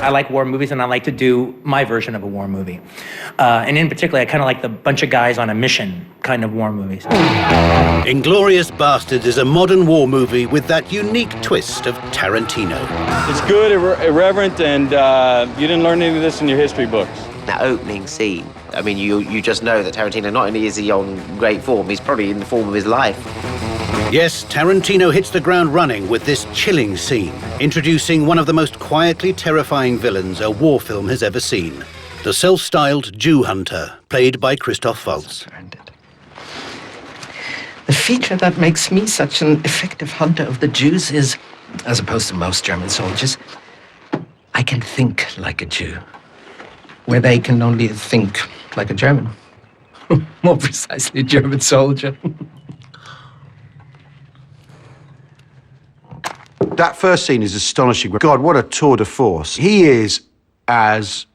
I like war movies, and I like to do my version of a war movie. And in particular, I kind of like the bunch of guys on a mission kind of war movies. Inglorious Basterds is a modern war movie with that unique twist of Tarantino. It's good, irreverent, and you didn't learn any of this in your history books. That opening scene, I mean, you just know that Tarantino, not only is he on great form, he's probably in the form of his life. Yes, Tarantino hits the ground running with this chilling scene, introducing one of the most quietly terrifying villains a war film has ever seen. The self-styled Jew hunter, played by Christoph Waltz. The feature that makes me such an effective hunter of the Jews is, as opposed to most German soldiers, I can think like a Jew, where they can only think like a German. More precisely, a German soldier. That first scene is astonishing. God, what a tour de force. He is as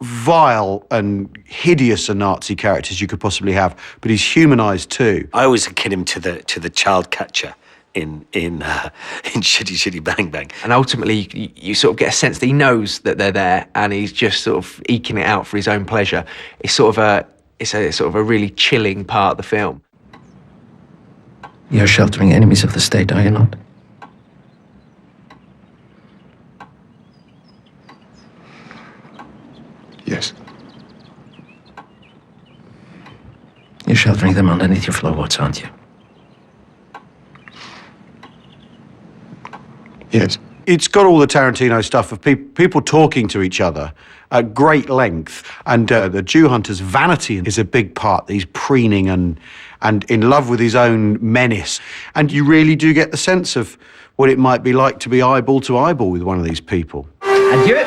vile and hideous a Nazi character as you could possibly have, but he's humanised too. I always akin him to the child catcher in Shitty Shitty Bang Bang. And ultimately, you sort of get a sense that he knows that they're there, and he's just sort of eking it out for his own pleasure. It's a really chilling part of the film. You're sheltering enemies of the state, are you not? Yes. You're sheltering them underneath your floorboards, aren't you? Yes. It's got all the Tarantino stuff of people talking to each other at great length. And the Jew hunter's vanity is a big part. He's preening and in love with his own menace. And you really do get the sense of what it might be like to be eyeball to eyeball with one of these people. Adieu.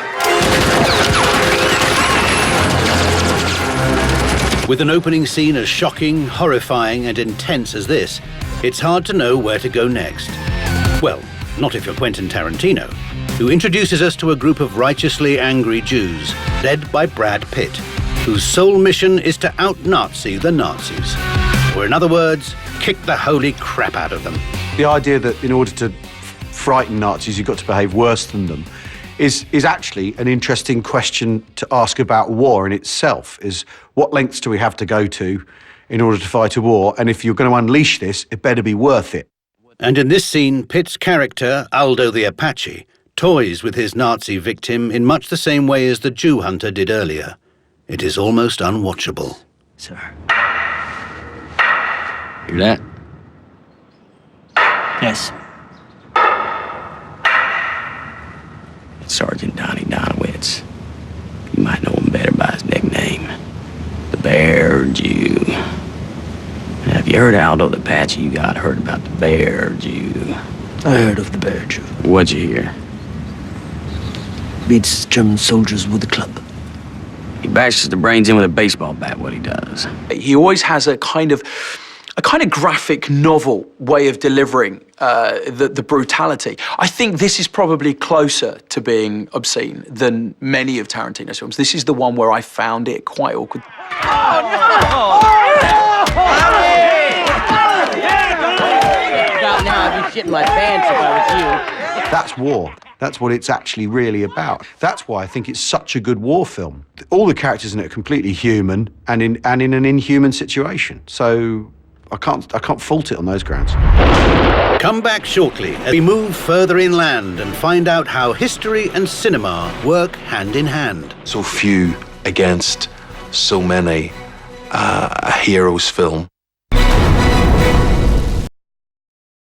With an opening scene as shocking, horrifying, and intense as this, it's hard to know where to go next. Well, not if you're Quentin Tarantino, who introduces us to a group of righteously angry Jews, led by Brad Pitt, whose sole mission is to out-Nazi the Nazis. Or in other words, kick the holy crap out of them. The idea that in order to frighten Nazis, you've got to behave worse than them is actually an interesting question to ask about war in itself, is what lengths do we have to go to in order to fight a war? And if you're going to unleash this, it better be worth it. And in this scene, Pitt's character, Aldo the Apache, toys with his Nazi victim in much the same way as the Jew hunter did earlier. It is almost unwatchable. Sir. Hear that? Yes. Sergeant Donnie Donowitz. You might know him better by his nickname, the Bear Jew. Have you heard Aldo the Apache? You got heard about the Bear Jew. I heard of the Bear Jew. What'd you hear? Beats German soldiers with a club. He bashes the brains in with a baseball bat, what he does. He always has a kind of graphic novel way of delivering the brutality. I think this is probably closer to being obscene than many of Tarantino's films. This is the one where I found it quite awkward. Now I'd be shitting my pants if I was you. That's war. That's what it's actually really about. That's why I think it's such a good war film. All the characters in it are completely human and in an inhuman situation. So I can't fault it on those grounds. Come back shortly as we move further inland and find out how history and cinema work hand in hand. So few against so many, a hero's film.